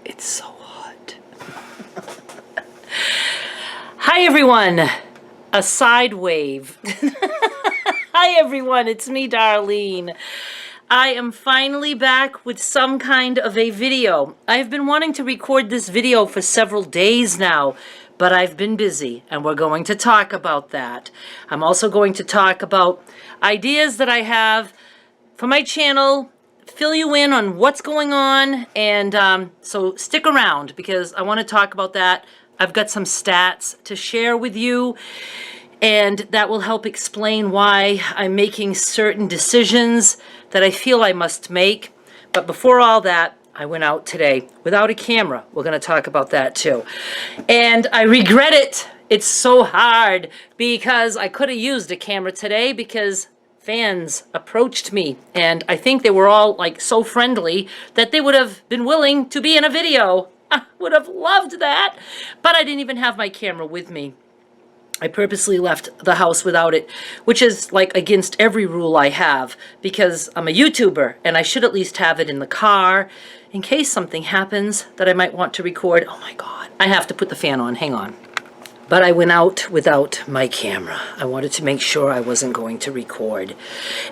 It's so hot. Hi everyone. A side wave. Hi everyone, it's me, Darlene. I am finally back with some kind of a video. I've been wanting to record this video for several days now, but I've been busy, and we're going to talk about that. I'm also going to talk about ideas that I have for my channel, fill you in on what's going on, and so stick around because I want to talk about that. I've got some stats to share with you, and that will help explain why I'm making certain decisions that I feel I must make. But before all that, I went out today without a camera. We're going to talk about that too. And I regret it. It's so hard because I could have used a camera today because fans approached me, and I think they were all like so friendly that they would have been willing to be in a video. I would have loved that, but I didn't even have my camera with me. I purposely left the house without it, which is like against every rule I have because I'm a YouTuber and I should at least have it in the car in case something happens that I might want to record. Oh my God, I have to put the fan on, hang on. But I went out without my camera. I wanted to make sure I wasn't going to record.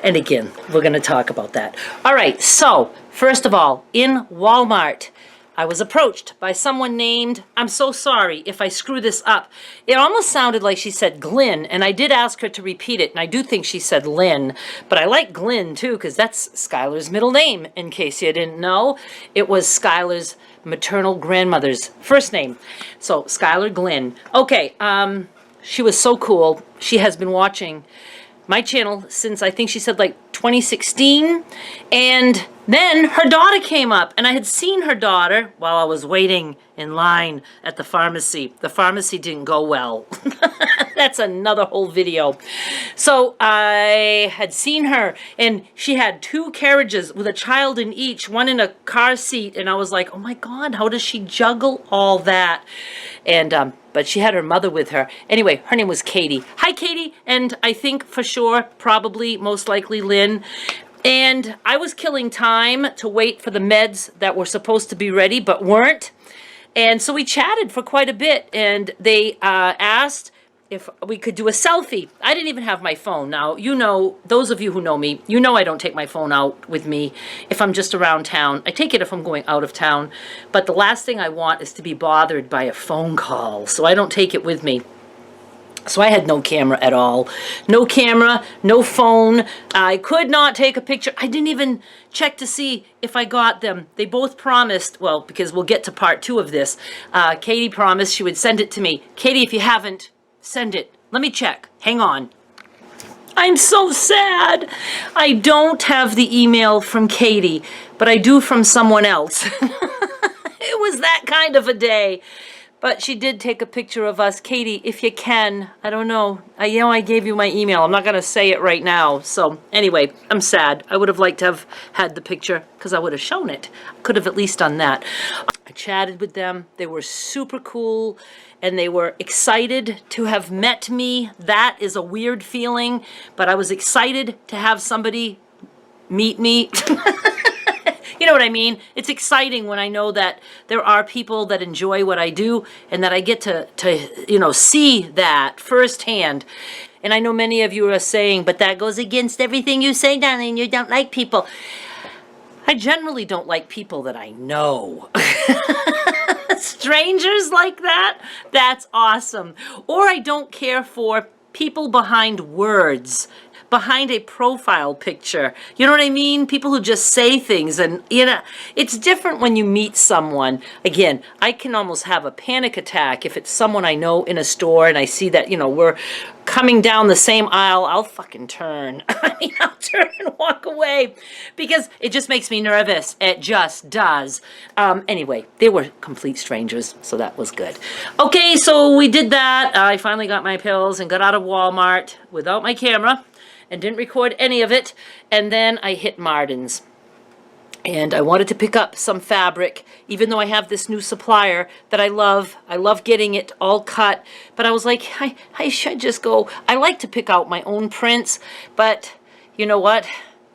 And again, we're gonna talk about that. All right, so first of all, in Walmart, I was approached by someone named, I'm so sorry if I screw this up. It almost sounded like she said Glyn, and I did ask her to repeat it, and I do think she said Lynn, but I like Glyn too, because that's Skylar's middle name, in case you didn't know. It was Skylar's maternal grandmother's first name. So Skylar Glyn. Okay, she was so cool. She has been watching my channel since I think she said like 2016, and then her daughter came up, and I had seen her daughter while I was waiting in line at the pharmacy. The pharmacy didn't go well. That's another whole video. So I had seen her, and she had two carriages with a child in each, one in a car seat, and I was like, oh my God, how does she juggle all that? And but she had her mother with her. Anyway, her name was Katie. Hi, Katie, and I think for sure, probably, most likely Lynn. And I was killing time to wait for the meds that were supposed to be ready but weren't. And so we chatted for quite a bit, and they asked if we could do a selfie. I didn't even have my phone. Now, you know, those of you who know me, you know I don't take my phone out with me if I'm just around town. I take it if I'm going out of town, but the last thing I want is to be bothered by a phone call, so I don't take it with me. So I had no camera at all. No camera, no phone. I could not take a picture. I didn't even check to see if I got them. They both promised, well, because we'll get to part 2 of this. Katie promised she would send it to me. Katie, if you haven't, send it. Let me check. Hang on. I'm so sad. I don't have the email from Katie, but I do from someone else. It was that kind of a day. But she did take a picture of us. Katie, if you can, I don't know. I gave you my email. I'm not going to say it right now. So anyway, I'm sad. I would have liked to have had the picture because I would have shown it. I could have at least done that. I chatted with them. They were super cool, and they were excited to have met me. That is a weird feeling, but I was excited to have somebody meet me. You know what I mean? It's exciting when I know that there are people that enjoy what I do and that I get to you know, see that firsthand. And I know many of you are saying, but that goes against everything you say, Darlene. You don't like people. I generally don't like people that I know. Strangers like that? That's awesome. Or I don't care for people behind words, behind a profile picture. You know what I mean? People who just say things, and you know, it's different when you meet someone. Again, I can almost have a panic attack if it's someone I know in a store and I see that, you know, we're coming down the same aisle. I'll fucking turn. I mean, I'll turn and walk away because it just makes me nervous. It just does. Anyway, they were complete strangers, so that was good. Okay, so we did that. I finally got my pills and got out of Walmart without my camera and didn't record any of it, and then I hit Martin's. And I wanted to pick up some fabric, even though I have this new supplier that I love. I love getting it all cut, but I was like, I should just go. I like to pick out my own prints, but you know what?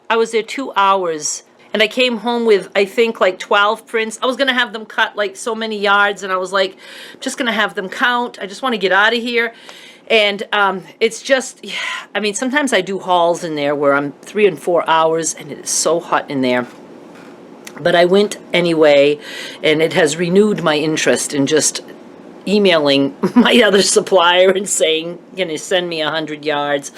I was there 2 hours, and I came home with, I think, like 12 prints. I was going to have them cut like so many yards, and I was like, just going to have them count. I just want to get out of here. And it's just, I mean, sometimes I do hauls in there where I'm 3 and 4 hours, and it is so hot in there. But I went anyway, and it has renewed my interest in just emailing my other supplier and saying, you know, send me 100 yards.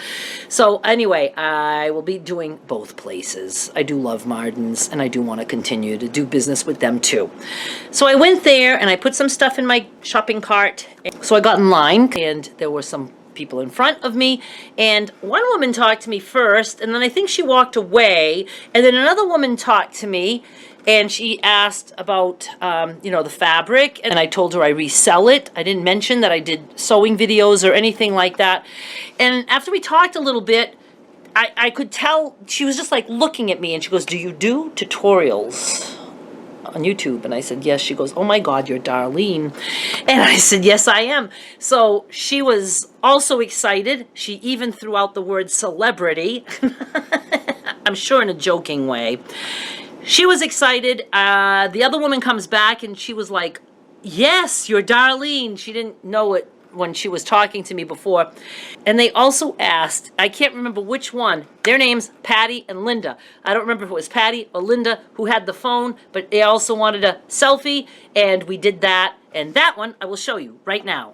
So anyway, I will be doing both places. I do love Marden's, and I do want to continue to do business with them too. So I went there, and I put some stuff in my shopping cart. So I got in line, and there were some people in front of me, and one woman talked to me first, and then I think she walked away, and then another woman talked to me, and she asked about, you know, the fabric, and I told her I resell it. I didn't mention that I did sewing videos or anything like that. And after we talked a little bit, I could tell she was just like looking at me, and she goes, "Do you do tutorials on YouTube?" And I said, "Yes." She goes, "Oh my God, you're Darlene." And I said, "Yes, I am." So she was also excited. She even threw out the word celebrity. I'm sure in a joking way. She was excited. The other woman comes back, and she was like, "Yes, you're Darlene." She didn't know it when she was talking to me before. And they also asked, I can't remember which one, their names, Patty and Linda. I don't remember if it was Patty or Linda who had the phone, but they also wanted a selfie, and we did that. And that one I will show you right now.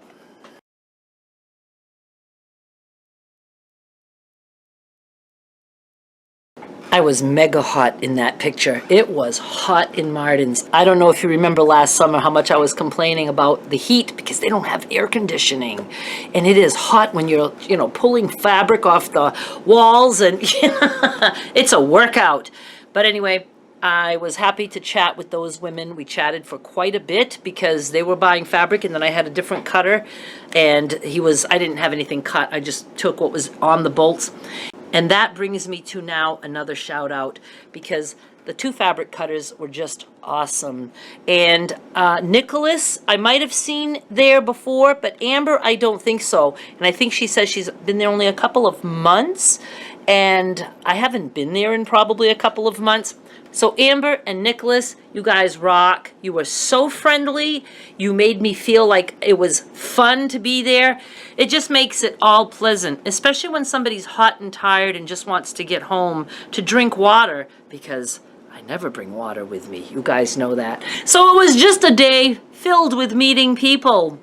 I was mega hot in that picture. It was hot in Marden's. I don't know if you remember last summer how much I was complaining about the heat because they don't have air conditioning. And it is hot when you're, you know, pulling fabric off the walls, and it's a workout. But anyway, I was happy to chat with those women. We chatted for quite a bit because they were buying fabric, and then I had a different cutter, and I didn't have anything cut. I just took what was on the bolts. And that brings me to now another shout out, because the 2 fabric cutters were just awesome. And Nicholas, I might have seen there before, but Amber, I don't think so. And I think she says she's been there only a couple of months, and I haven't been there in probably a couple of months. So Amber and Nicholas, you guys rock. You were so friendly. You made me feel like it was fun to be there. It just makes it all pleasant, especially when somebody's hot and tired and just wants to get home to drink water, because I never bring water with me. You guys know that. So it was just a day filled with meeting people.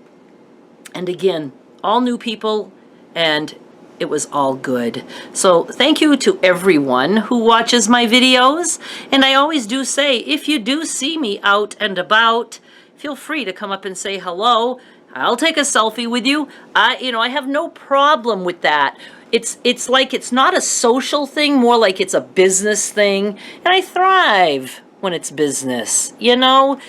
And again, all new people, and it was all good. So thank you to everyone who watches my videos. And I always do say, if you do see me out and about, feel free to come up and say hello. I'll take a selfie with you. I have no problem with that. It's like it's not a social thing, more like it's a business thing. And I thrive when it's business, you know?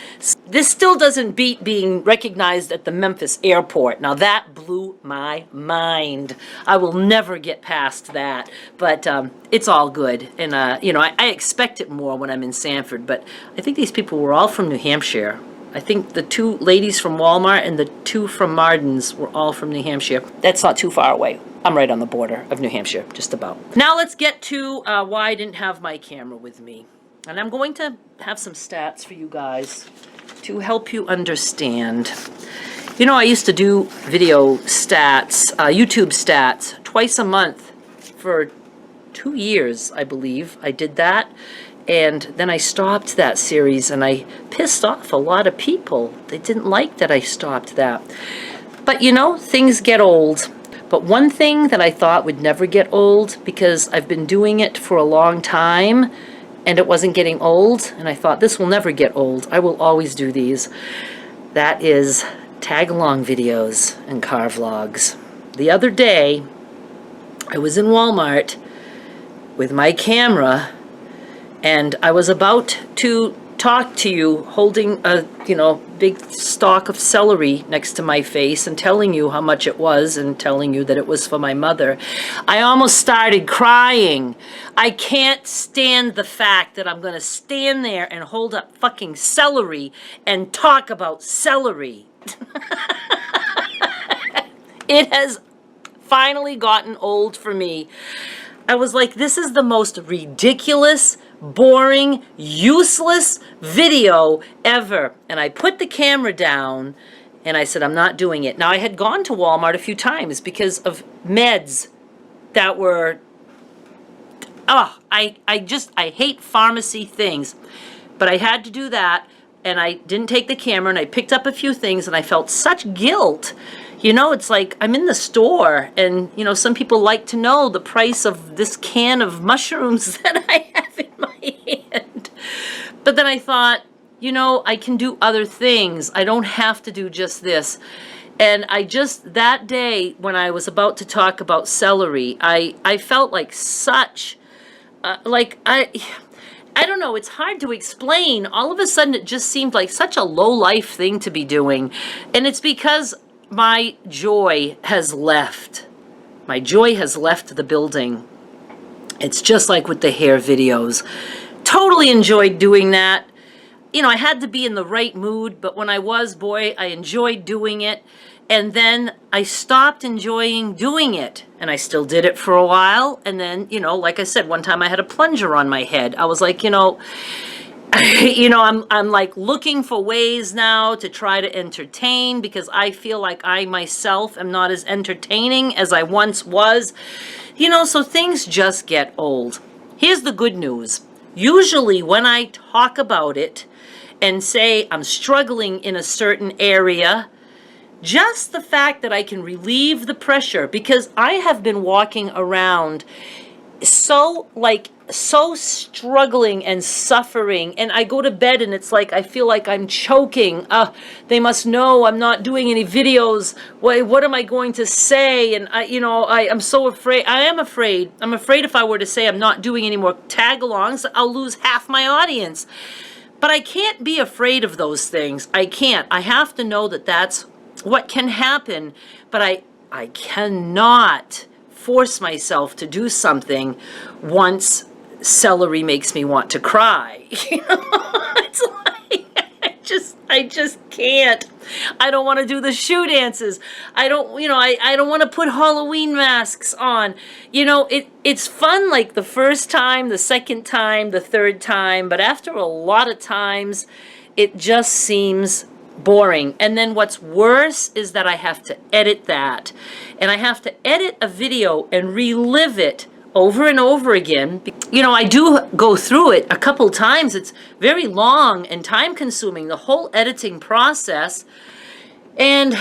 This still doesn't beat being recognized at the Memphis airport. Now that blew my mind. I will never get past that, but it's all good. And, I expect it more when I'm in Sanford, but I think these people were all from New Hampshire. I think the 2 ladies from Walmart and the 2 from Marden's were all from New Hampshire. That's not too far away. I'm right on the border of New Hampshire, just about. Now let's get to why I didn't have my camera with me. And I'm going to have some stats for you guys to help you understand. You know, I used to do video stats, YouTube stats, twice a month for 2 years, I believe. I did that. And then I stopped that series, and I pissed off a lot of people. They didn't like that I stopped that. But you know, things get old. But one thing that I thought would never get old, because I've been doing it for a long time, and it wasn't getting old, and I thought, this will never get old. I will always do these. That is tag-along videos and car vlogs. The other day, I was in Walmart with my camera, and I was about to talk to you holding a, big stalk of celery next to my face and telling you how much it was and telling you that it was for my mother. I almost started crying. I can't stand the fact that I'm going to stand there and hold up fucking celery and talk about celery. It has finally gotten old for me. I was like, this is the most ridiculous, boring, useless video ever. And I put the camera down and I said, I'm not doing it. Now, I had gone to Walmart a few times because of meds that were, I hate pharmacy things. But I had to do that, and I didn't take the camera, and I picked up a few things, and I felt such guilt. You know, it's like I'm in the store, and, you know, some people like to know the price of this can of mushrooms that I have in my hand. But then I thought, you know, I can do other things. I don't have to do just this. And I just, that day when I was about to talk about celery, I felt like such, I don't know, it's hard to explain. All of a sudden, it just seemed like such a low-life thing to be doing. And it's because my joy has left. My joy has left the building. It's just like with the hair videos. Totally enjoyed doing that. You know, I had to be in the right mood, but when I was, boy, I enjoyed doing it. And then I stopped enjoying doing it. And I still did it for a while. And then, you know, like I said, one time I had a plunger on my head. I was like, you know, I'm like looking for ways now to try to entertain, because I feel like I myself am not as entertaining as I once was. You know, so things just get old. Here's the good news. Usually when I talk about it and say I'm struggling in a certain area, just the fact that I can relieve the pressure, because I have been walking around so struggling and suffering, and I go to bed and it's like I feel like I'm choking. They must know I'm not doing any videos. What am I going to say? And I'm so afraid. I am afraid. I'm afraid if I were to say I'm not doing any more tag-alongs, I'll lose half my audience. But I can't be afraid of those things. I can't. I have to know that that's what can happen, but I cannot force myself to do something once celery makes me want to cry. You know, it's like I just can't. I don't want to do the shoe dances. I don't want to put Halloween masks on. You know, it's fun like the first time, the second time, the third time, but after a lot of times, it just seems boring. And then what's worse is that I have to edit that. And I have to edit a video and relive it over and over again. You know, I do go through it a couple times. It's very long and time consuming, the whole editing process. And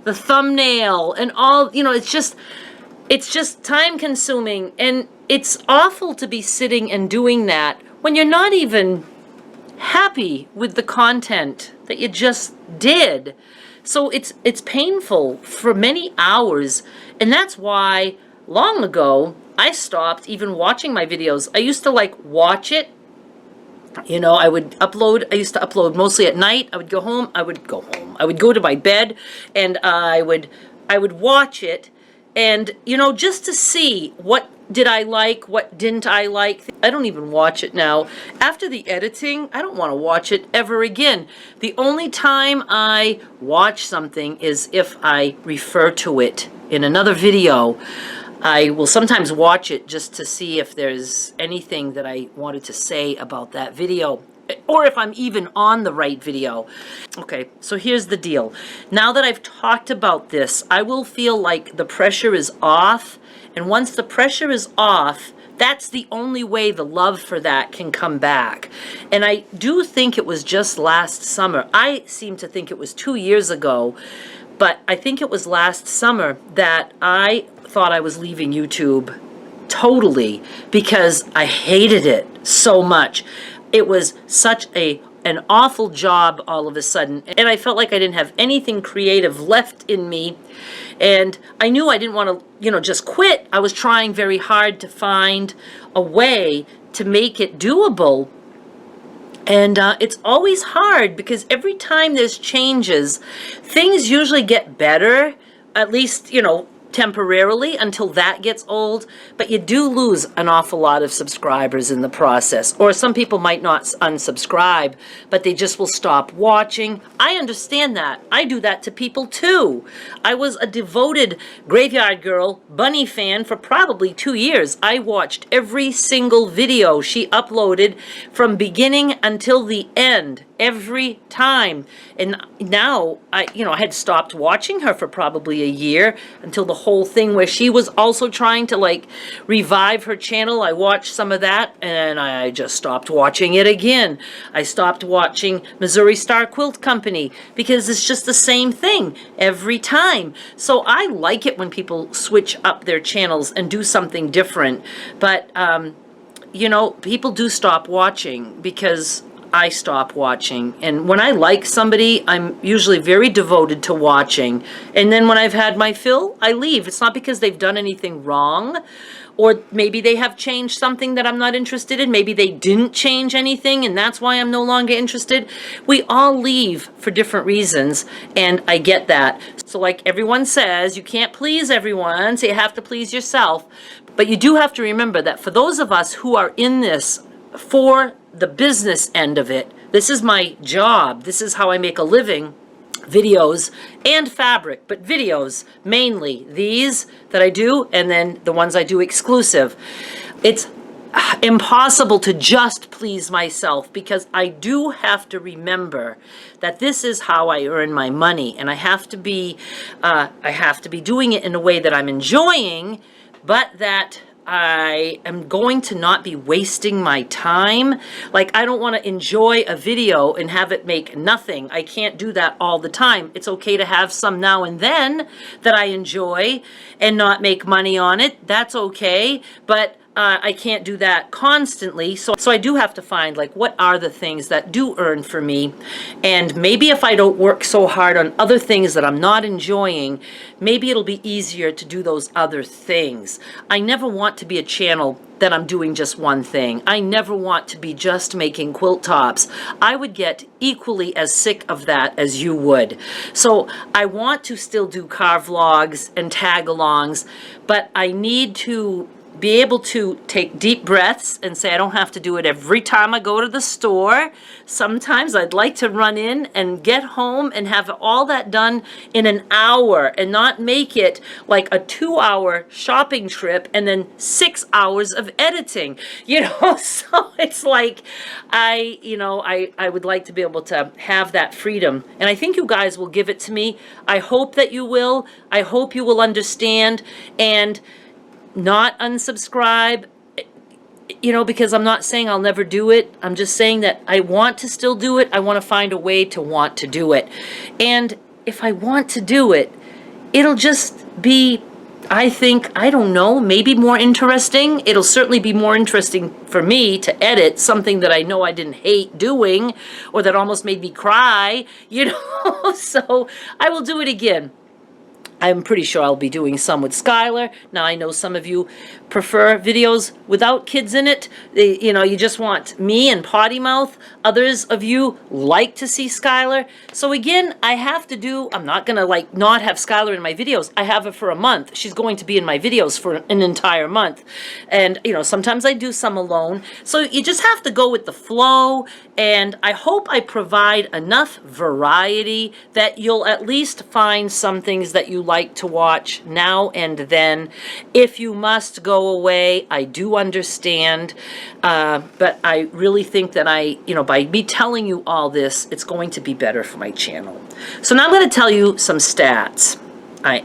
the thumbnail and all, you know, it's just time consuming. And it's awful to be sitting and doing that when you're not even happy with the content that you just did. So it's painful for many hours, and that's why long ago I stopped even watching my videos. I used to like watch it. You know, I used to upload mostly at night. I would go home, I would go to my bed, and I would watch it, and you know, just to see what did I like, what didn't I like. I don't even watch it now. After the editing, I don't want to watch it ever again. The only time I watch something is if I refer to it in another video. I will sometimes watch it just to see if there's anything that I wanted to say about that video, or if I'm even on the right video. Okay, so here's the deal. Now that I've talked about this, I will feel like the pressure is off. And once the pressure is off, that's the only way the love for that can come back. And I do think it was just last summer. I seem to think it was 2 years ago, but I think it was last summer that I thought I was leaving YouTube totally because I hated it so much. It was such an awful job all of a sudden, and I felt like I didn't have anything creative left in me. And I knew I didn't want to, just quit. I was trying very hard to find a way to make it doable. And it's always hard because every time there's changes, things usually get better, at least, temporarily until that gets old, but you do lose an awful lot of subscribers in the process. Or some people might not unsubscribe, but they just will stop watching. I understand that. I do that to people too. I was a devoted Graveyard Girl Bunny fan for probably 2 years. I watched every single video she uploaded from beginning until the end, every time. And now I had stopped watching her for probably a year until the whole thing where she was also trying to like revive her channel. I watched some of that and I just stopped watching it again. I stopped watching Missouri Star Quilt Company because it's just the same thing every time. So I like it when people switch up their channels and do something different. But, people do stop watching because I stop watching. And when I like somebody, I'm usually very devoted to watching. And then when I've had my fill, I leave. It's not because they've done anything wrong, or maybe they have changed something that I'm not interested in. Maybe they didn't change anything and that's why I'm no longer interested. We all leave for different reasons, and I get that. So like everyone says, you can't please everyone, so you have to please yourself. But you do have to remember that for those of us who are in this for the business end of it, this is my job, this is how I make a living, videos and fabric, but videos mainly, these that I do, and then the ones I do exclusive. It's impossible to just please myself because I do have to remember that this is how I earn my money, and I have to be doing it in a way that I'm enjoying, but that I am going to not be wasting my time. Like, I don't want to enjoy a video and have it make nothing. I can't do that all the time. It's okay to have some now and then that I enjoy and not make money on it. That's okay. But I can't do that constantly. So I do have to find, like, what are the things that do earn for me? And maybe if I don't work so hard on other things that I'm not enjoying, maybe it'll be easier to do those other things. I never want to be a channel that I'm doing just one thing. I never want to be just making quilt tops. I would get equally as sick of that as you would. So I want to still do car vlogs and tag-alongs, but I need to be able to take deep breaths and say I don't have to do it every time I go to the store. Sometimes I'd like to run in and get home and have all that done in an hour and not make it like a 2-hour shopping trip and then 6 hours of editing, so it's like I would like to be able to have that freedom, and I think you guys will give it to me. I hope that you will. I hope you will understand and not unsubscribe, because I'm not saying I'll never do it. I'm just saying that I want to still do it. I want to find a way to want to do it. And if I want to do it, it'll just be, I think, I don't know, maybe more interesting. It'll certainly be more interesting for me to edit something that I know I didn't hate doing or that almost made me cry, so I will do it again. I'm pretty sure I'll be doing some with Skylar. Now, I know some of you prefer videos without kids in it. You just want me and potty mouth. Others of you like to see Skylar. So again, I'm not going to not have Skylar in my videos. I have her for a month. She's going to be in my videos for an entire month. And, sometimes I do some alone. So you just have to go with the flow. And I hope I provide enough variety that you'll at least find some things that you like to watch now and then. If you must go away, I do understand, but I really think that by me telling you all this, it's going to be better for my channel. So now I'm going to tell you some stats. I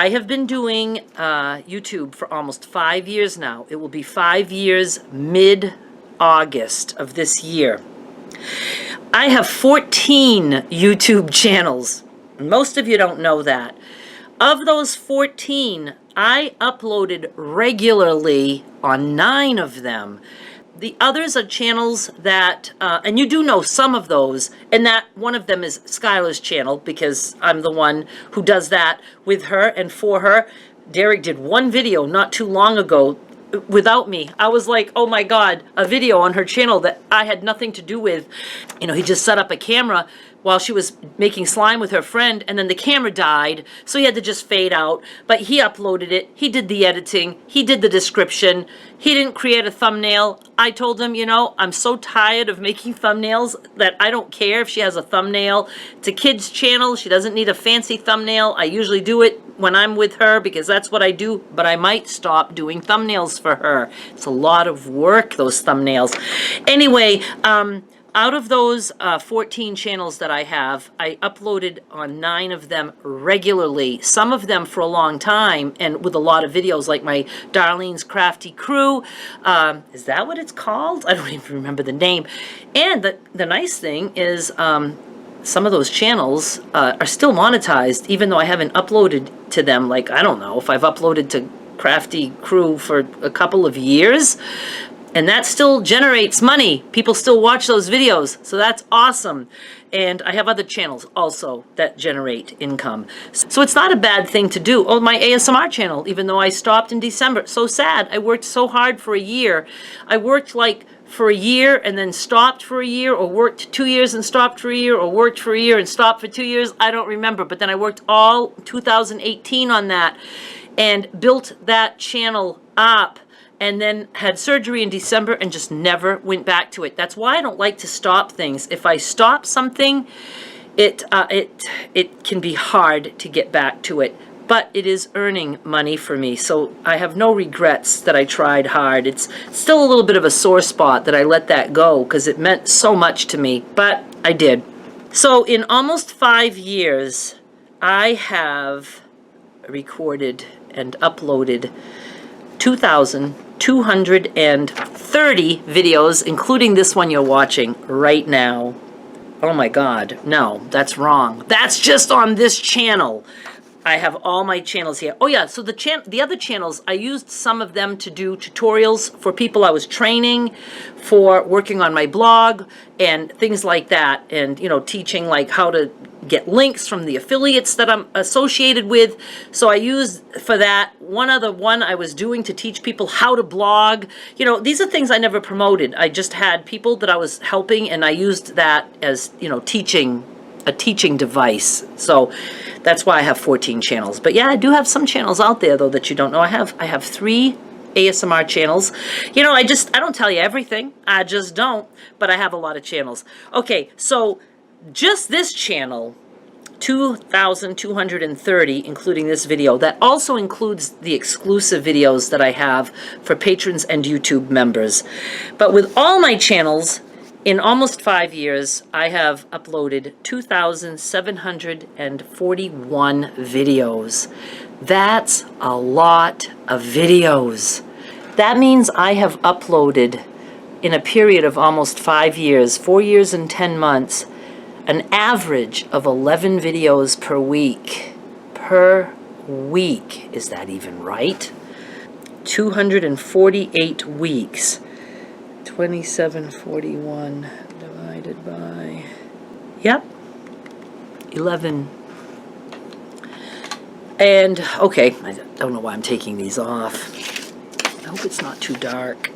have been doing YouTube for almost 5 years now. It will be 5 years mid-August of this year. I have 14 YouTube channels. Most of you don't know that. Of those 14, I uploaded regularly on 9 of them. The others are channels that, and you do know some of those, and that one of them is Skylar's channel, because I'm the one who does that with her and for her. Derek did one video not too long ago without me. I was like, oh my God, a video on her channel that I had nothing to do with. He just set up a camera, while she was making slime with her friend, and then the camera died, so he had to just fade out. But he uploaded it, he did the editing, he did the description, he didn't create a thumbnail. I told him, you know, I'm so tired of making thumbnails that I don't care if she has a thumbnail. It's a kid's channel, she doesn't need a fancy thumbnail. I usually do it when I'm with her because that's what I do, but I might stop doing thumbnails for her. It's a lot of work, those thumbnails. Anyway, out of those 14 channels that I have, I uploaded on 9 of them regularly, some of them for a long time, and with a lot of videos, like my Darlene's Crafty Crew. Is that what it's called? I don't even remember the name. And the nice thing is some of those channels are still monetized, even though I haven't uploaded to them. Like, I don't know if I've uploaded to Crafty Crew for a couple of years. And that still generates money. People still watch those videos, so that's awesome. And I have other channels also that generate income. So it's not a bad thing to do. Oh, my ASMR channel, even though I stopped in December. So sad. I worked so hard for a year. I worked like for a year and then stopped for a year, or worked 2 years and stopped for a year, or worked for a year and stopped for 2 years. I don't remember. But then I worked all 2018 on that and built that channel up. And then had surgery in December and just never went back to it. That's why I don't like to stop things. If I stop something, it can be hard to get back to it. But it is earning money for me, so I have no regrets that I tried hard. It's still a little bit of a sore spot that I let that go because it meant so much to me, but I did. So in almost 5 years, I have recorded and uploaded 2,230 videos, including this one you're watching right now. Oh my God, no, that's wrong. That's just on this channel. I have all my channels here. Oh yeah, so the other channels, I used some of them to do tutorials for people I was training, for working on my blog and things like that, and, you know, teaching like how to get links from the affiliates that I'm associated with. So I used for that. One other one I was doing to teach people how to blog. You know, these are things I never promoted. I just had people that I was helping, and I used that as, you know, a teaching device. So that's why I have 14 channels. But yeah, I do have some channels out there though that you don't know. I have 3 ASMR channels. You know, I don't tell you everything. I just don't. But I have a lot of channels. Okay, so just this channel, 2,230, including this video. That also includes the exclusive videos that I have for patrons and YouTube members. But with all my channels, in almost 5 years, I have uploaded 2,741 videos. That's a lot of videos. That means I have uploaded, in a period of almost 5 years, 4 years and 10 months, an average of 11 videos per week. Per week. Is that even right? 248 weeks. 2741 divided by, yep, 11. And, okay, I don't know why I'm taking these off. I hope it's not too dark.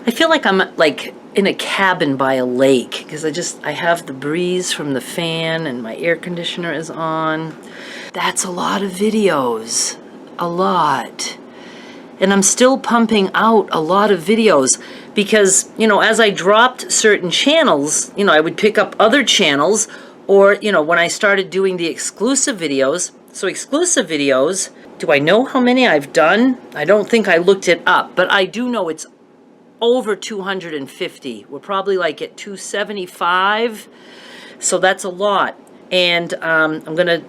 I feel like I'm like in a cabin by a lake because I have the breeze from the fan and my air conditioner is on. That's a lot of videos. A lot. And I'm still pumping out a lot of videos because, you know, as I dropped certain channels, you know, I would pick up other channels, or, you know, when I started doing the exclusive videos. So exclusive videos, do I know how many I've done? I don't think I looked it up, but I do know it's over 250. We're probably like at 275. So that's a lot. And I'm going to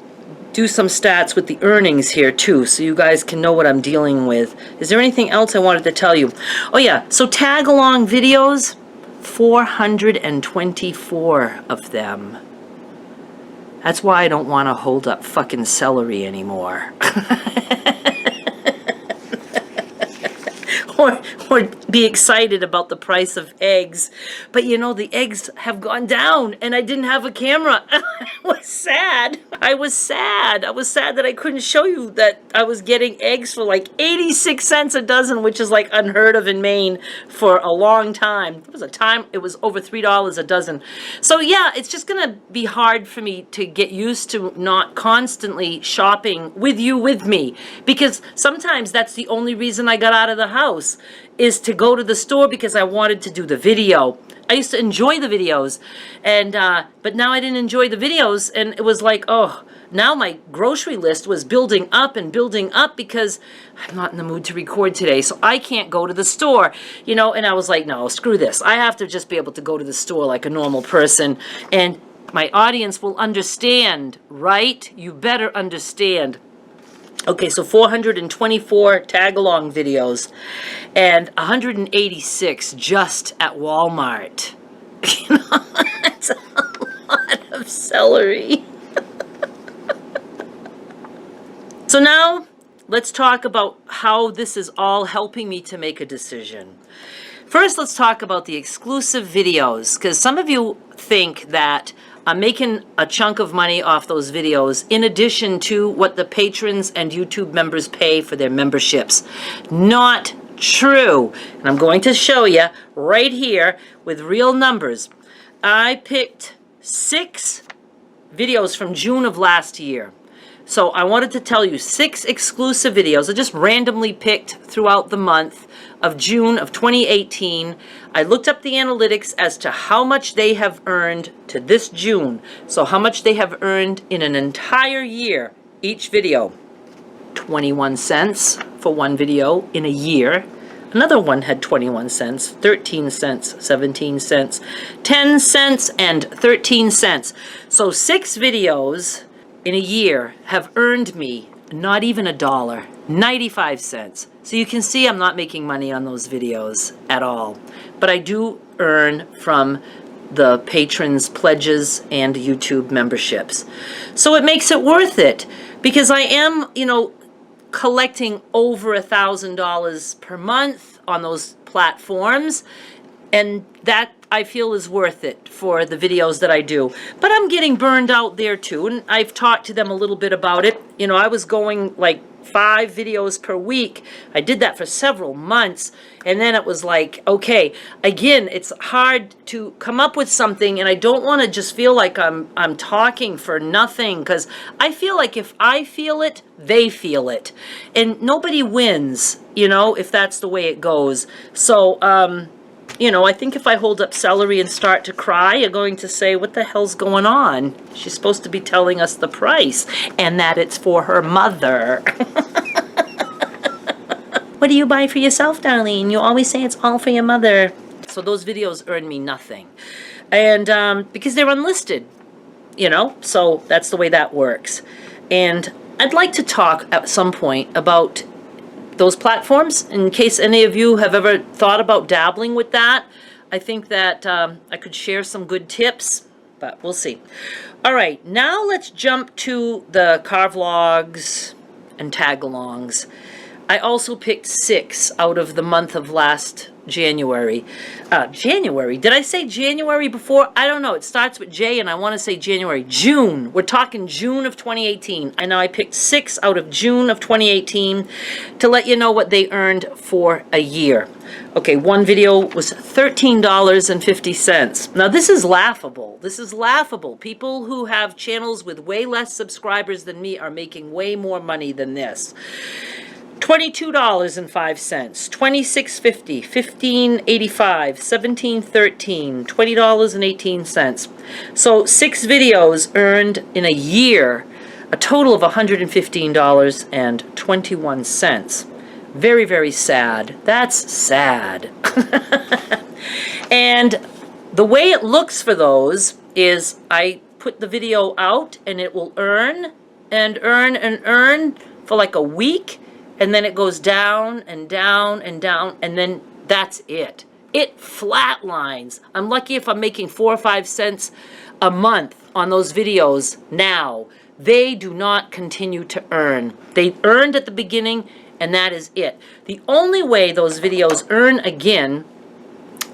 do some stats with the earnings here too, so you guys can know what I'm dealing with. Is there anything else I wanted to tell you? Oh yeah, so tag along videos, 424 of them. That's why I don't want to hold up fucking celery anymore. or be excited about the price of eggs. But you know, the eggs have gone down and I didn't have a camera. I was sad. I was sad. I was sad that I couldn't show you that I was getting eggs for like 86 cents a dozen, which is like unheard of in Maine for a long time. There was a time it was over $3 a dozen. So yeah, it's just gonna be hard for me to get used to not constantly shopping with you with me, because sometimes that's the only reason I got out of the house, is to go to the store because I wanted to do the video. I used to enjoy the videos, and but now I didn't enjoy the videos, and it was like, oh, now my grocery list was building up and building up because I'm not in the mood to record today, so I can't go to the store, you know. And I was like, no, screw this. I have to just be able to go to the store like a normal person, and my audience will understand, right? You better understand. Okay, so 424 tag-along videos and 186 just at Walmart. You know, that's a lot of celery. So now let's talk about how this is all helping me to make a decision. First, let's talk about the exclusive videos, because some of you think that I'm making a chunk of money off those videos in addition to what the patrons and YouTube members pay for their memberships. Not true. And I'm going to show you right here with real numbers. I picked 6 videos from June of last year. So I wanted to tell you 6 exclusive videos I just randomly picked throughout the month of June of 2018. I looked up the analytics as to how much they have earned to this June. So how much they have earned in an entire year, each video. 21 cents for one video in a year. Another one had 21 cents, 13 cents, 17 cents, 10 cents, and 13 cents. So 6 videos in a year have earned me not even $1, 95 cents. So you can see I'm not making money on those videos at all. But I do earn from the patrons' pledges and YouTube memberships. So it makes it worth it, because I am, you know, collecting over $1,000 per month on those platforms, and that I feel is worth it for the videos that I do. But I'm getting burned out there too, and I've talked to them a little bit about it. You know, I was going like 5 videos per week. I did that for several months, and then it was like, okay, again, it's hard to come up with something, and I don't want to just feel like I'm talking for nothing, because I feel like if I feel it, they feel it, and nobody wins, you know, if that's the way it goes. So you know, I think if I hold up celery and start to cry, you're going to say, what the hell's going on? She's supposed to be telling us the price and that it's for her mother. What do you buy for yourself, Darlene? You always say it's all for your mother. So those videos earn me nothing. And because they're unlisted, you know, so that's the way that works. And I'd like to talk at some point about those platforms, in case any of you have ever thought about dabbling with that. I think that I could share some good tips, but we'll see. All right, now let's jump to the car vlogs and tag-alongs. I also picked 6 out of the month of last January. January? Did I say January before? I don't know. It starts with J, and I want to say January. June. We're talking June of 2018. I know I picked 6 out of June of 2018 to let you know what they earned for a year. Okay, one video was $13.50. Now, this is laughable. This is laughable. People who have channels with way less subscribers than me are making way more money than this. $22.05, $26.50, $15.85, $17.13, $20.18. So 6 videos earned in a year a total of $115.21. Very, very sad. That's sad. And the way it looks for those is I put the video out and it will earn and earn and earn for like a week. And then it goes down and down and down, and then that's it. It flatlines. I'm lucky if I'm making 4 or 5 cents a month on those videos now. They do not continue to earn. They earned at the beginning, and that is it. The only way those videos earn again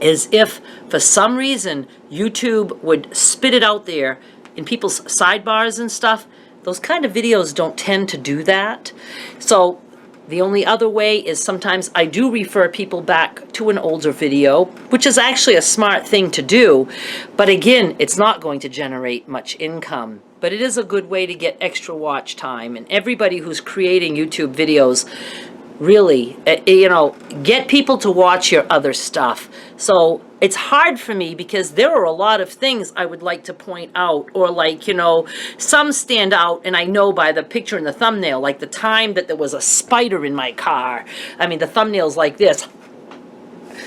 is if, for some reason, YouTube would spit it out there in people's sidebars and stuff. Those kind of videos don't tend to do that. So the only other way is sometimes I do refer people back to an older video, which is actually a smart thing to do. But again, it's not going to generate much income. But it is a good way to get extra watch time. And everybody who's creating YouTube videos, really, you know, get people to watch your other stuff. So it's hard for me because there are a lot of things I would like to point out, or like, you know, some stand out and I know by the picture in the thumbnail, like the time that there was a spider in my car. I mean, the thumbnail's like this.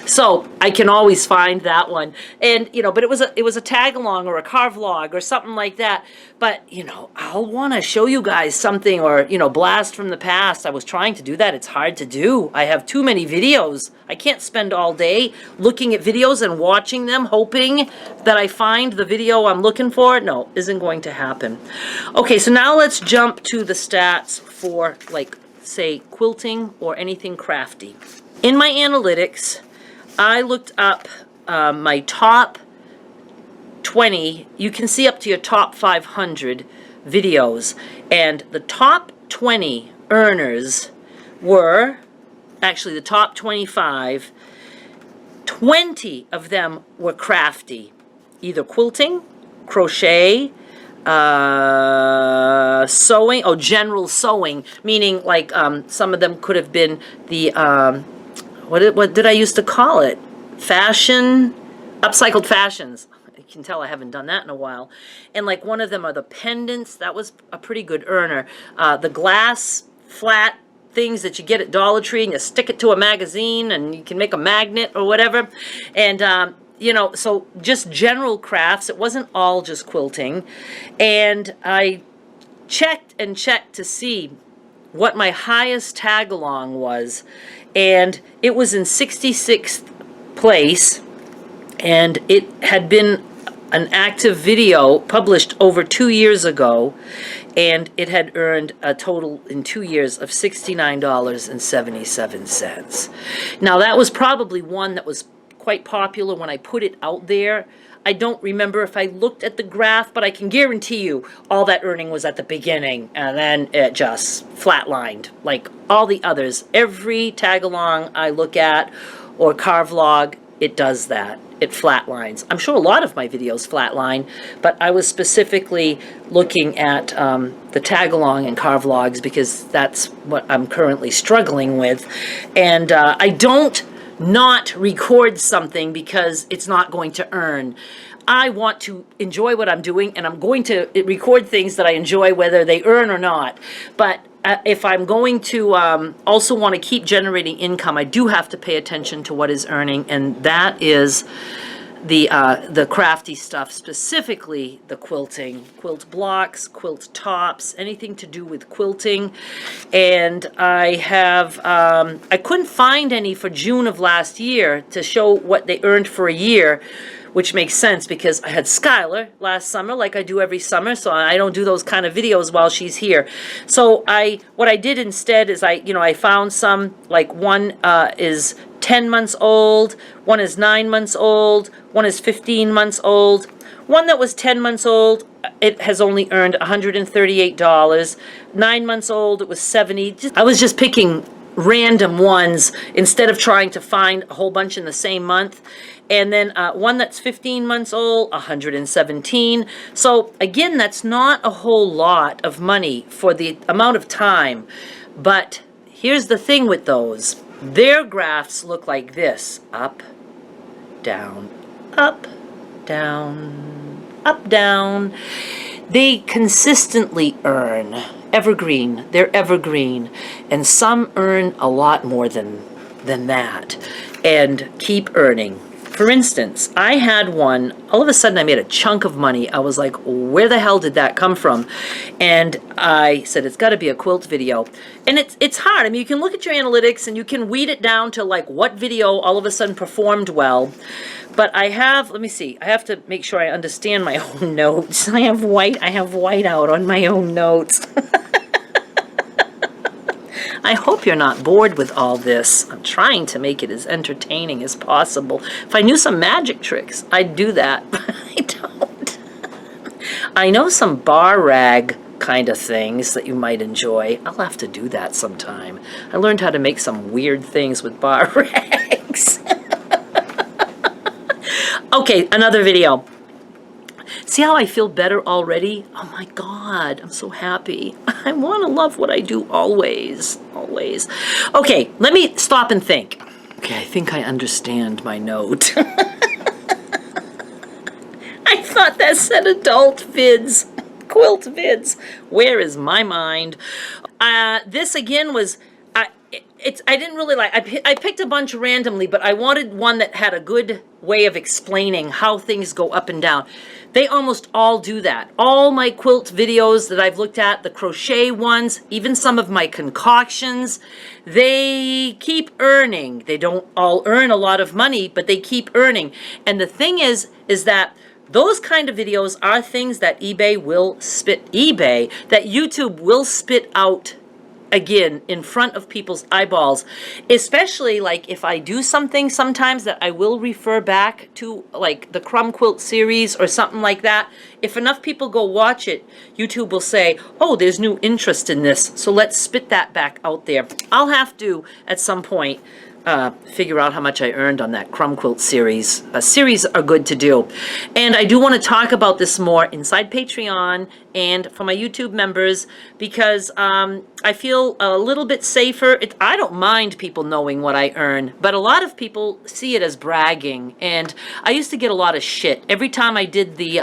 So I can always find that one. And, you know, but it was a tag along or a car vlog or something like that. But, you know, I'll want to show you guys something, or, you know, blast from the past. I was trying to do that. It's hard to do. I have too many videos. I can't spend all day looking at videos and watching them, hoping that I find the video I'm looking for. No, isn't going to happen. Okay, so now let's jump to the stats for, like, say, quilting or anything crafty. In my analytics, I looked up my top 20. You can see up to your top 500 videos. And the top 20 earners were, actually the top 25, 20 of them were crafty. Either quilting, crochet, sewing, oh, general sewing, meaning like some of them could have been the... what did I used to call it? Fashion, upcycled fashions. You can tell I haven't done that in a while. And like one of them are the pendants. That was a pretty good earner. The glass flat things that you get at Dollar Tree and you stick it to a magazine and you can make a magnet or whatever. And, you know, so just general crafts. It wasn't all just quilting. And I checked and checked to see what my highest tag along was, and it was in 66th place, and it had been an active video published over 2 years ago, and it had earned a total in 2 years of $69.77. Now that was probably one that was quite popular when I put it out there. I don't remember if I looked at the graph, but I can guarantee you all that earning was at the beginning, and then it just flatlined like all the others. Every tag along I look at or car vlog, it does that. It flatlines. I'm sure a lot of my videos flatline, but I was specifically looking at the tag along and car vlogs because that's what I'm currently struggling with. And I don't not record something because it's not going to earn. I want to enjoy what I'm doing, and I'm going to record things that I enjoy whether they earn or not. But if I'm going to also want to keep generating income, I do have to pay attention to what is earning, and that is the crafty stuff, specifically the quilting, quilt blocks, quilt tops, anything to do with quilting. And I have, I couldn't find any for June of last year to show what they earned for a year, which makes sense because I had Skylar last summer, like I do every summer, so I don't do those kind of videos while she's here. So what I did instead is I found some, like one is 10 months old, one is 9 months old, one is 15 months old. One that was 10 months old, it has only earned $138. 9 months old, it was $70. I was just picking random ones instead of trying to find a whole bunch in the same month. And then one that's 15 months old, $117. So again, that's not a whole lot of money for the amount of time. But here's the thing with those. Their graphs look like this. Up, down, up, down, up, down. They consistently earn. Evergreen. They're evergreen. And some earn a lot more than that. And keep earning. For instance, I had one, all of a sudden I made a chunk of money. I was like, where the hell did that come from? And I said, it's got to be a quilt video. And it's hard. I mean, you can look at your analytics and you can weed it down to like what video all of a sudden performed well. But I have, let me see, I have to make sure I understand my own notes. I have white out on my own notes. I hope you're not bored with all this. I'm trying to make it as entertaining as possible. If I knew some magic tricks, I'd do that, but I don't. I know some bar rag kind of things that you might enjoy. I'll have to do that sometime. I learned how to make some weird things with bar rags. Okay, another video. See how I feel better already? Oh my God, I'm so happy. I want to love what I do always, always. Okay, let me stop and think. Okay, I think I understand my note. I thought that said adult vids, quilt vids. Where is my mind? This again was, I didn't really like, I picked a bunch randomly, but I wanted one that had a good way of explaining how things go up and down. They almost all do that. All my quilt videos that I've looked at, the crochet ones, even some of my concoctions, they keep earning. They don't all earn a lot of money, but they keep earning. And the thing is that those kind of videos are things that that YouTube will spit out again in front of people's eyeballs, especially like if I do something sometimes that I will refer back to, like the crumb quilt series or something like that. If enough people go watch it, YouTube will say, oh, there's new interest in this, so let's spit that back out there. I'll have to at some point figure out how much I earned on that crumb quilt series. Series are good to do. And I do want to talk about this more inside Patreon and for my YouTube members, because I feel a little bit safer. I don't mind people knowing what I earn, but a lot of people see it as bragging. And I used to get a lot of shit. Every time I did the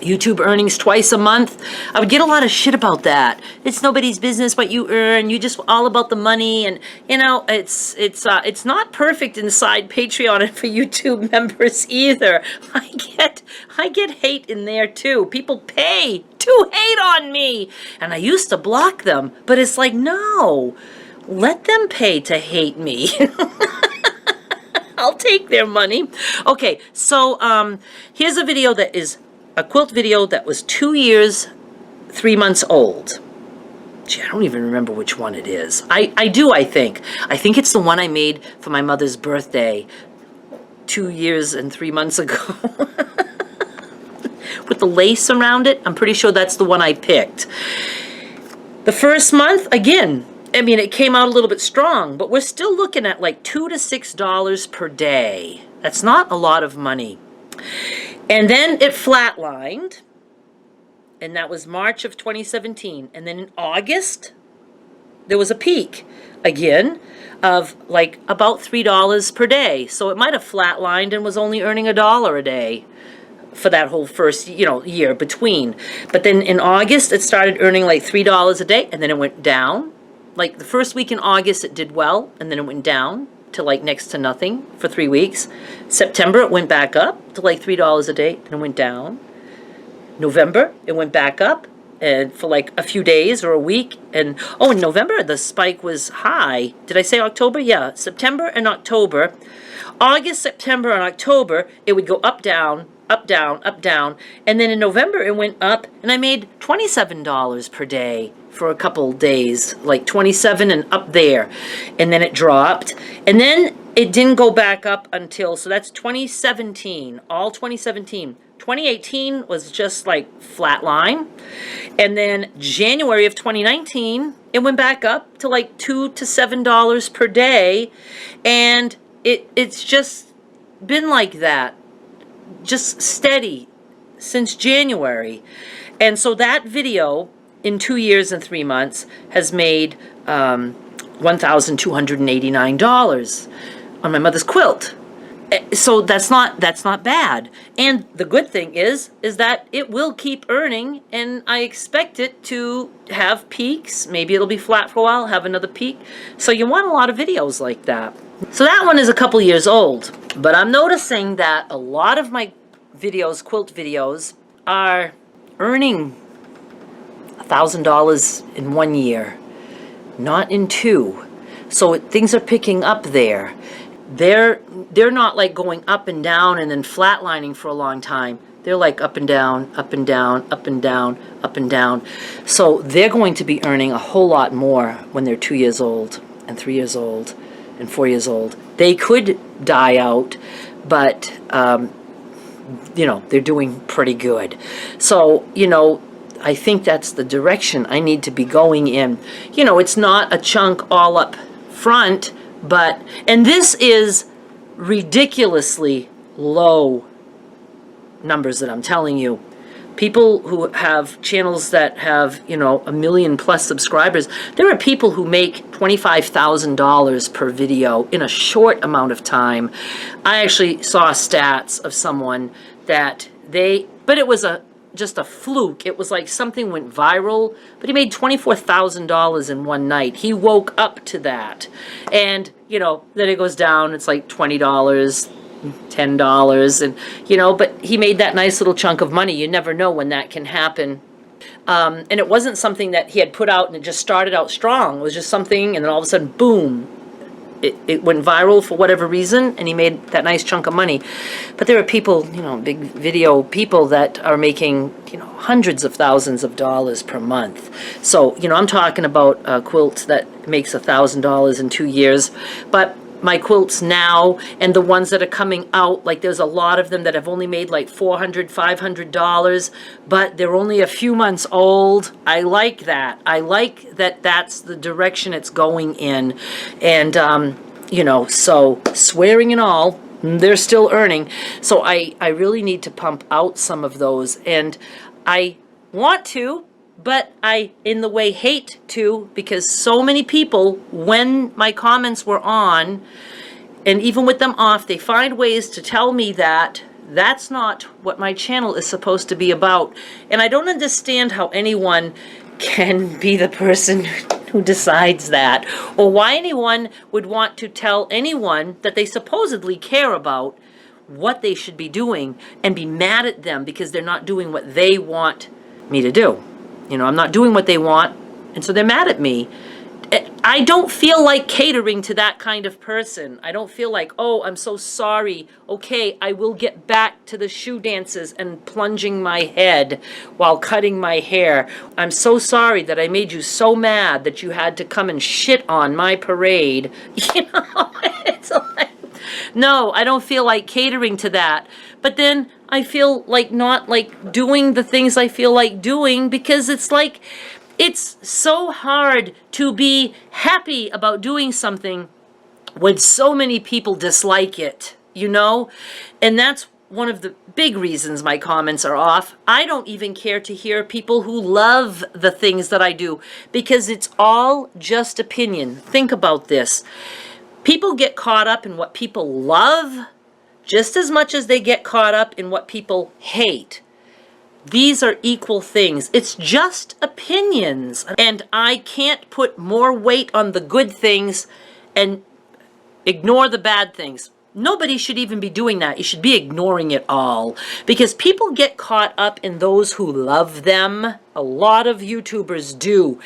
YouTube earnings twice a month, I would get a lot of shit about that. It's nobody's business what you earn. You just all about the money, and you know, it's not perfect inside Patreon and for YouTube members either. I get hate in there too. People pay to hate on me, and I used to block them, but it's like, no, let them pay to hate me. I'll take their money. Okay, so here's a video that is a quilt video that was 2 years, 3 months old. Gee, I don't even remember which one it is. I think. I think it's the one I made for my mother's birthday 2 years and 3 months ago. With the lace around it. I'm pretty sure that's the one I picked. The first month, again, I mean, it came out a little bit strong, but we're still looking at like $2 to $6 per day. That's not a lot of money. And then it flatlined, and that was March of 2017. And then in August, there was a peak again of like about $3 per day. So it might have flatlined and was only earning $1 a day for that whole first, year between. But then in August, it started earning like $3 a day, and then it went down. Like the first week in August, it did well, and then it went down to like next to nothing for 3 weeks. September, it went back up to like $3 a day, and it went down. November, it went back up, and for like a few days or a week. And oh, in November, the spike was high. Did I say October? Yeah, September and October. August, September, and October, it would go up, down, up, down, up, down. And then in November, it went up, and I made $27 per day for a couple days, like 27 and up there. And then it dropped. And then it didn't go back up until, so that's 2017, all 2017. 2018 was just like flatline. And then January of 2019, it went back up to like $2 to $7 per day. And it's just been like that, just steady since January. And so that video in 2 years and 3 months has made $1,289 on my mother's quilt. So that's not bad. And the good thing is that it will keep earning, and I expect it to have peaks. Maybe it'll be flat for a while, have another peak. So you want a lot of videos like that. So that one is a couple years old, but I'm noticing that a lot of my videos, quilt videos, are earning $1,000 in 1 year, not in 2. So things are picking up there. They're not like going up and down and then flatlining for a long time. They're like up and down, up and down, up and down, up and down. So they're going to be earning a whole lot more when they're 2 years old and 3 years old and 4 years old. They could die out, but, you know, they're doing pretty good. So, you know, I think that's the direction I need to be going in. You know, it's not a chunk all up front, but, and this is ridiculously low numbers that I'm telling you. People who have channels that have, you know, 1 million plus subscribers, there are people who make $25,000 per video in a short amount of time. I actually saw stats of someone that but it was just a fluke. It was like something went viral, but he made $24,000 in one night. He woke up to that. And, you know, then it goes down. It's like $20, $10, and, you know, but he made that nice little chunk of money. You never know when that can happen. And it wasn't something that he had put out and it just started out strong. It was just something, and then all of a sudden, boom, it went viral for whatever reason, and he made that nice chunk of money. But there are people, you know, big video people that are making, you know, hundreds of thousands of dollars per month. So, you know, I'm talking about a quilt that makes $1,000 in 2 years. But my quilts now and the ones that are coming out, like there's a lot of them that have only made like $400, $500, but they're only a few months old. I like that. I like that that's the direction it's going in. And, you know, so swearing and all, they're still earning. So I really need to pump out some of those. And I want to, but I, in the way, hate to, because so many people, when my comments were on, and even with them off, they find ways to tell me that that's not what my channel is supposed to be about. And I don't understand how anyone can be the person who decides that, or why anyone would want to tell anyone that they supposedly care about what they should be doing and be mad at them because they're not doing what they want me to do. You know, I'm not doing what they want, and so they're mad at me. I don't feel like catering to that kind of person. I don't feel like, oh, I'm so sorry. Okay, I will get back to the shoe dances and plunging my head while cutting my hair. I'm so sorry that I made you so mad that you had to come and shit on my parade. You know, it's like, no, I don't feel like catering to that. But then I feel like not like doing the things I feel like doing, because it's like, it's so hard to be happy about doing something when so many people dislike it, you know? And that's one of the big reasons my comments are off. I don't even care to hear people who love the things that I do, because it's all just opinion. Think about this. People get caught up in what people love just as much as they get caught up in what people hate. These are equal things. It's just opinions. And I can't put more weight on the good things and ignore the bad things. Nobody should even be doing that. You should be ignoring it all, because people get caught up in those who love them. A lot of YouTubers do.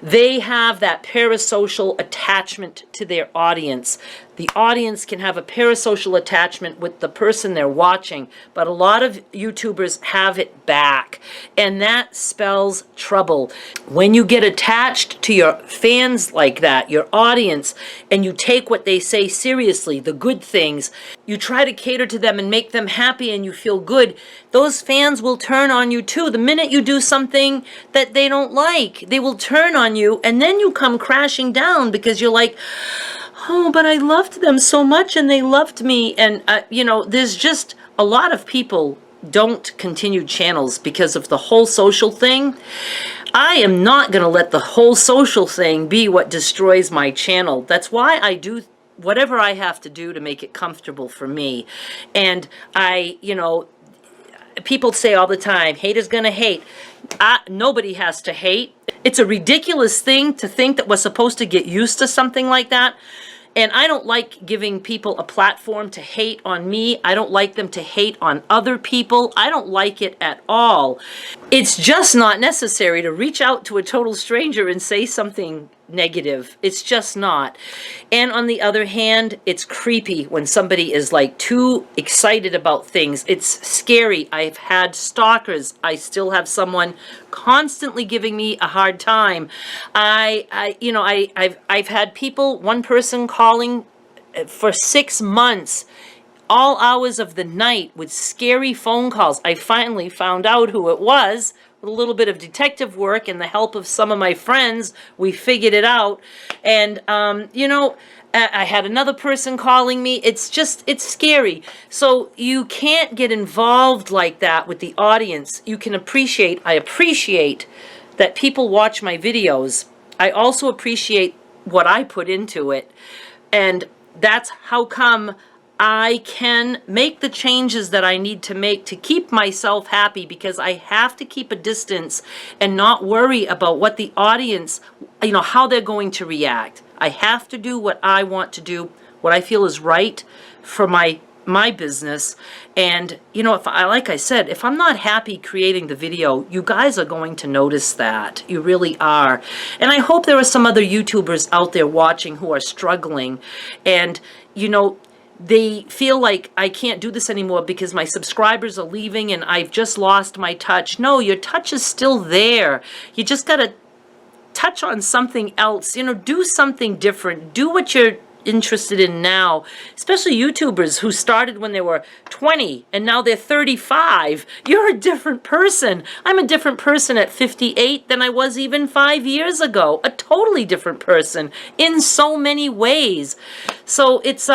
They have that parasocial attachment to their audience. The audience can have a parasocial attachment with the person they're watching, but a lot of YouTubers have it back, and that spells trouble. When you get attached to your fans like that, your audience, and you take what they say seriously, the good things, you try to cater to them and make them happy and you feel good, those fans will turn on you too. The minute you do something that they don't like, they will turn on you, and then you come crashing down because you're like, oh, but I loved them so much and they loved me. And, you know, there's just a lot of people don't continue channels because of the whole social thing. I am not going to let the whole social thing be what destroys my channel. That's why I do whatever I have to do to make it comfortable for me. And you know, people say all the time, haters gonna hate. Nobody has to hate. It's a ridiculous thing to think that we're supposed to get used to something like that. And I don't like giving people a platform to hate on me. I don't like them to hate on other people. I don't like it at all. It's just not necessary to reach out to a total stranger and say something negative. It's just not. And on the other hand, it's creepy when somebody is like too excited about things. It's scary. I've had stalkers. I still have someone constantly giving me a hard time. I've had people, one person calling for 6 months, all hours of the night with scary phone calls. I finally found out who it was. With a little bit of detective work and the help of some of my friends, we figured it out. And, I had another person calling me. It's scary. So you can't get involved like that with the audience. I appreciate that people watch my videos. I also appreciate what I put into it. And that's how come I can make the changes that I need to make to keep myself happy, because I have to keep a distance and not worry about what the audience, how they're going to react. I have to do what I want to do, what I feel is right for my business. And, like I said, if I'm not happy creating the video, you guys are going to notice that. You really are. And I hope there are some other YouTubers out there watching who are struggling. And, they feel like I can't do this anymore because my subscribers are leaving and I've just lost my touch. No, your touch is still there. You just got to touch on something else. Do something different. Do what you're interested in now, especially YouTubers who started when they were 20 and now they're 35. You're a different person. I'm a different person at 58 than I was even 5 years ago. A totally different person in so many ways. So it's,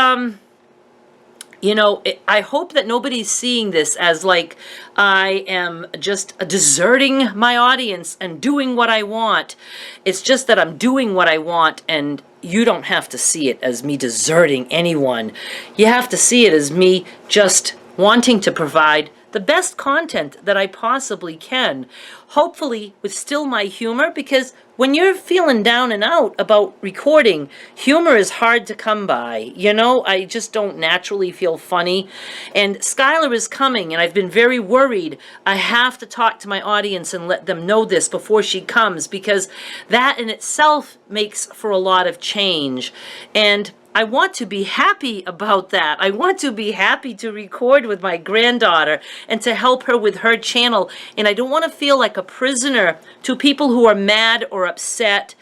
I hope that nobody's seeing this as like I am just deserting my audience and doing what I want. It's just that I'm doing what I want, and you don't have to see it as me deserting anyone. You have to see it as me just wanting to provide the best content that I possibly can. Hopefully with still my humor, because when you're feeling down and out about recording, humor is hard to come by. I just don't naturally feel funny. And Skylar is coming, and I've been very worried. I have to talk to my audience and let them know this before she comes, because that in itself makes for a lot of change. And I want to be happy about that. I want to be happy to record with my granddaughter and to help her with her channel. And I don't want to feel like a prisoner to people who are mad or upset.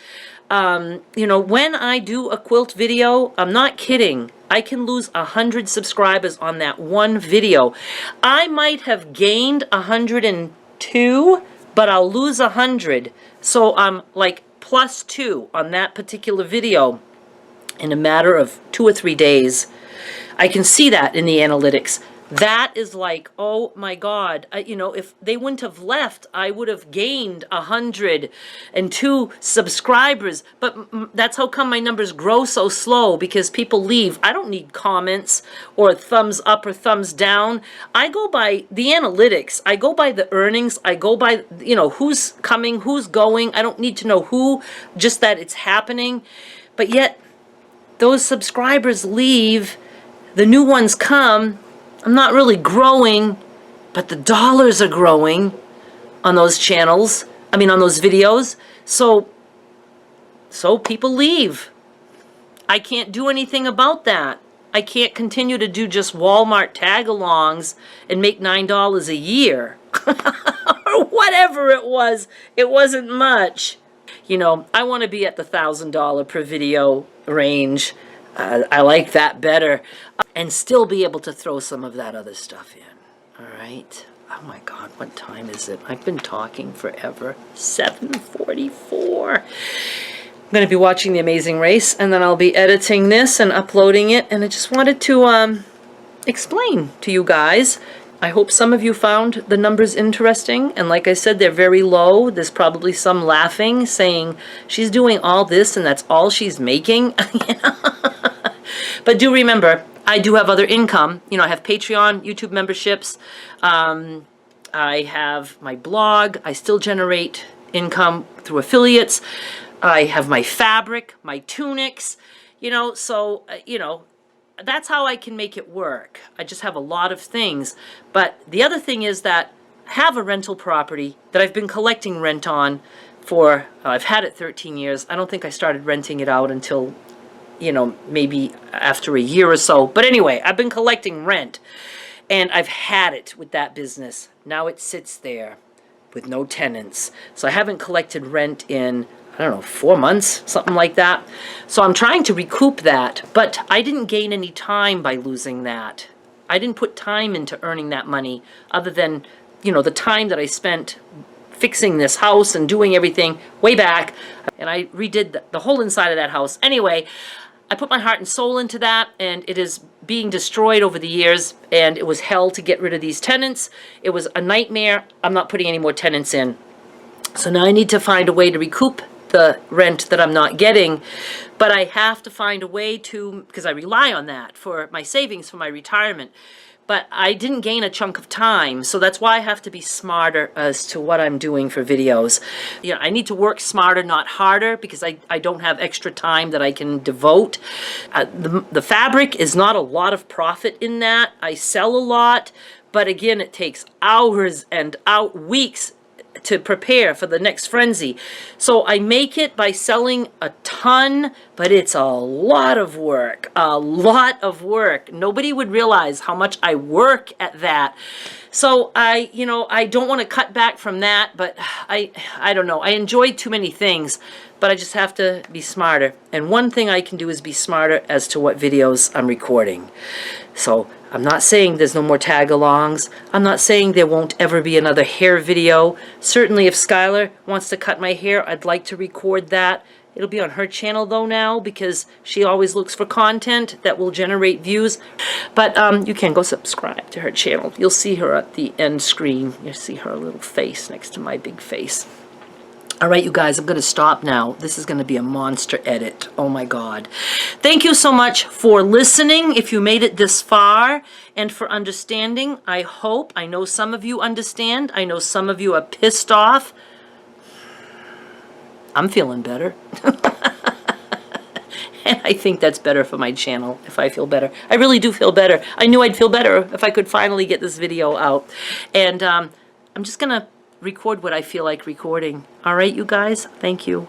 When I do a quilt video, I'm not kidding. I can lose 100 subscribers on that one video. I might have gained 102, but I'll lose 100. So I'm like +2 on that particular video in a matter of 2 or 3 days. I can see that in the analytics. That is like, oh my God, if they wouldn't have left, I would have gained 102 subscribers. But that's how come my numbers grow so slow, because people leave. I don't need comments or thumbs up or thumbs down. I go by the analytics. I go by the earnings. I go by, who's coming, who's going. I don't need to know who, just that it's happening. But yet, those subscribers leave, the new ones come. I'm not really growing, but the dollars are growing on those channels. On those videos. So people leave. I can't do anything about that. I can't continue to do just Walmart tag-alongs and make $9 a year. Or whatever it was. It wasn't much. I want to be at the $1,000 per video range. I like that better. And still be able to throw some of that other stuff in. All right. Oh my God, what time is it? I've been talking forever. 7:44. I'm going to be watching The Amazing Race, and then I'll be editing this and uploading it. And I just wanted to explain to you guys. I hope some of you found the numbers interesting. And like I said, they're very low. There's probably some laughing, saying she's doing all this and that's all she's making. But do remember, I do have other income. I have Patreon, YouTube memberships. I have my blog. I still generate income through affiliates. I have my fabric, my tunics, that's how I can make it work. I just have a lot of things. But the other thing is that I have a rental property that I've been collecting rent on for, I've had it 13 years. I don't think I started renting it out until, you know, maybe after a year or so. But anyway, I've been collecting rent, and I've had it with that business. Now it sits there with no tenants. So I haven't collected rent in, I don't know, 4 months, something like that. So I'm trying to recoup that, but I didn't gain any time by losing that. I didn't put time into earning that money other than, you know, the time that I spent fixing this house and doing everything way back. And I redid the whole inside of that house. Anyway, I put my heart and soul into that, and it is being destroyed over the years, and it was hell to get rid of these tenants. It was a nightmare. I'm not putting any more tenants in. So now I need to find a way to recoup the rent that I'm not getting, but I have to find a way to, because I rely on that for my savings for my retirement. But I didn't gain a chunk of time, so that's why I have to be smarter as to what I'm doing for videos. You know, I need to work smarter, not harder, because I don't have extra time that I can devote. The fabric is not a lot of profit in that. I sell a lot, but again, it takes hours and weeks to prepare for the next frenzy. So I make it by selling a ton, but it's a lot of work, a lot of work. Nobody would realize how much I work at that. So I don't want to cut back from that, but I don't know. I enjoy too many things, but I just have to be smarter. And one thing I can do is be smarter as to what videos I'm recording. So I'm not saying there's no more tag-alongs. I'm not saying there won't ever be another hair video. Certainly if Skylar wants to cut my hair, I'd like to record that. It'll be on her channel though now, because she always looks for content that will generate views. But you can go subscribe to her channel. You'll see her at the end screen. You'll see her little face next to my big face. All right, you guys, I'm going to stop now. This is going to be a monster edit. Oh, my God. Thank you so much for listening, if you made it this far, and for understanding. I know some of you understand. I know some of you are pissed off. I'm feeling better. And I think that's better for my channel, if I feel better. I really do feel better. I knew I'd feel better if I could finally get this video out. And I'm just going to record what I feel like recording. All right, you guys? Thank you.